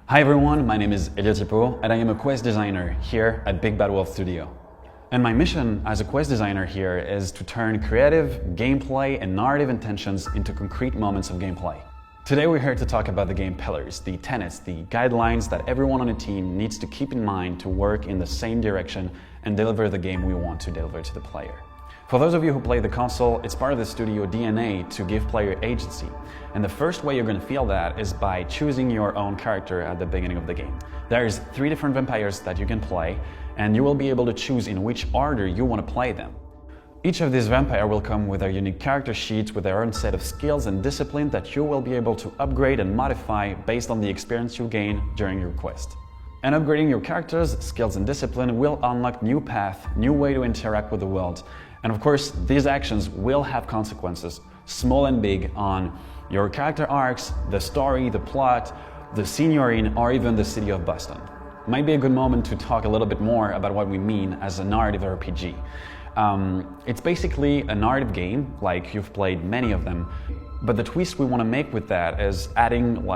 Hi everyone, my name is Elio and I am a quest designer here at Big Bad Wolf Studio. And my mission as a quest designer here is to turn creative, gameplay and narrative intentions into concrete moments of gameplay. Today we're here to talk about the game Piliers, the tenets, the guidelines that everyone on a team needs to keep in mind to work in the same direction and deliver the game we want to deliver to the player. For those of you who play the console, it's part of the studio DNA to give player agency. And the first way you're going to feel that is by choosing your own character at the beginning of the game. There's 3 different vampires that you can play, and you will be able to choose in which order you want to play them. Each of these vampires will come with their unique character sheets with their own set of skills and discipline that you will be able to upgrade and modify based on the experience you gain during your quest. And upgrading your characters, skills and discipline will unlock new paths, new way to interact with the world. And of course, these actions will have consequences, small and big, on your character arcs, the story, the plot, the scene you're in, or even the city of Boston. Might be a good moment to talk a little bit more about what we mean as a narrative RPG. It's basically a narrative game, like you've played many of them, but the twist we want to make with that is adding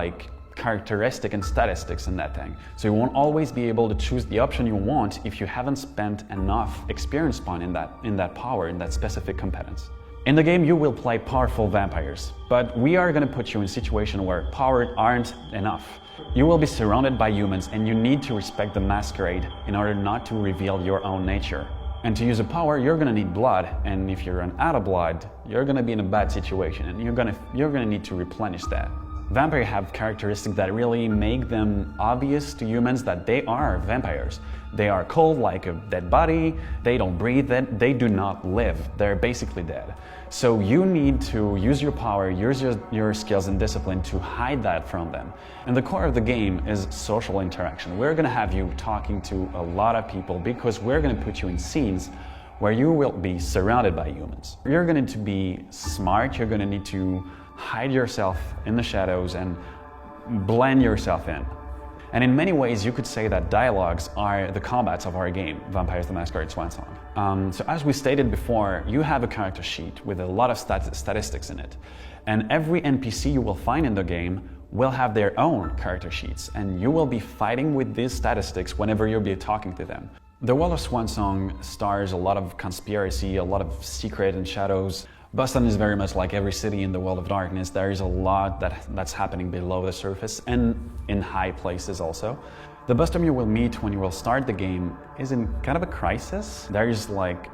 characteristic and statistics in that thing. So you won't always be able to choose the option you want if you haven't spent enough experience point in that power, in that specific competence. In the game you will play powerful vampires, but we are going to put you in a situation where power aren't enough. You will be surrounded by humans and you need to respect the Masquerade in order not to reveal your own nature. And to use a power, you're going to need blood, and if you run out of blood, you're going to be in a bad situation and you're going to need to replenish that. Vampires have characteristics that really make them obvious to humans that they are vampires. They are cold like a dead body, they don't breathe, they do not live, they're basically dead. So you need to use your power, use your skills and discipline to hide that from them. And the core of the game is social interaction. We're going to have you talking to a lot of people because we're going to put you in scenes where you will be surrounded by humans. You're going to be smart, you're going to need to hide yourself in the shadows and blend yourself in. And in many ways you could say that dialogues are the combats of our game, Vampires the Masquerade Swansong. So as we stated before, you have a character sheet with a lot of statistics in it. And every NPC you will find in the game will have their own character sheets, and you will be fighting with these statistics whenever you'll be talking to them. The world of Swansong stars a lot of conspiracy, a lot of secret and shadows. Boston is very much like every city in the world of darkness. There is a lot that's happening below the surface and in high places also. The Boston you will meet when you will start the game is in kind of a crisis. There is like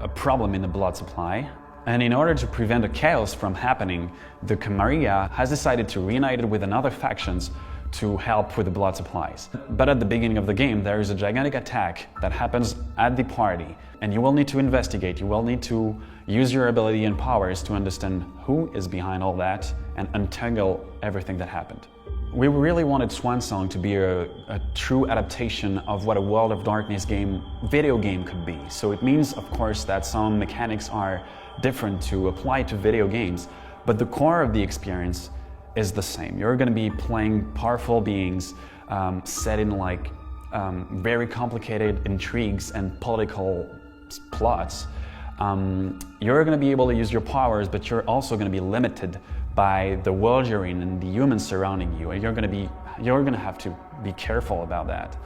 a problem in the blood supply. And in order to prevent a chaos from happening, the Camarilla has decided to reunite it with another factions to help with the blood supplies. But at the beginning of the game, there is a gigantic attack that happens at the party, and you will need to investigate, you will need to use your ability and powers to understand who is behind all that and untangle everything that happened. We really wanted Swansong to be a true adaptation of what a World of Darkness video game could be. So it means, of course, that some mechanics are different to apply to video games, but the core of the experience is the same. You're going to be playing powerful beings set in very complicated intrigues and political plots. You're going to be able to use your powers, but you're also going to be limited by the world you're in and the humans surrounding you, and you're going to have to be careful about that.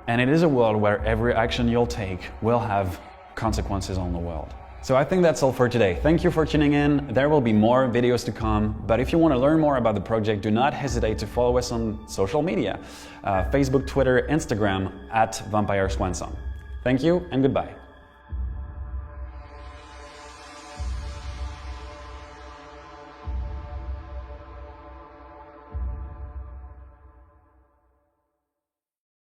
And it is a world where every action you'll take will have consequences on the world. So I think that's all for today. Thank you for tuning in. There will be more videos to come, but if you want to learn more about the project, do not hesitate to follow us on social media, Facebook, Twitter, Instagram @Vampire Swansong. Thank you and goodbye.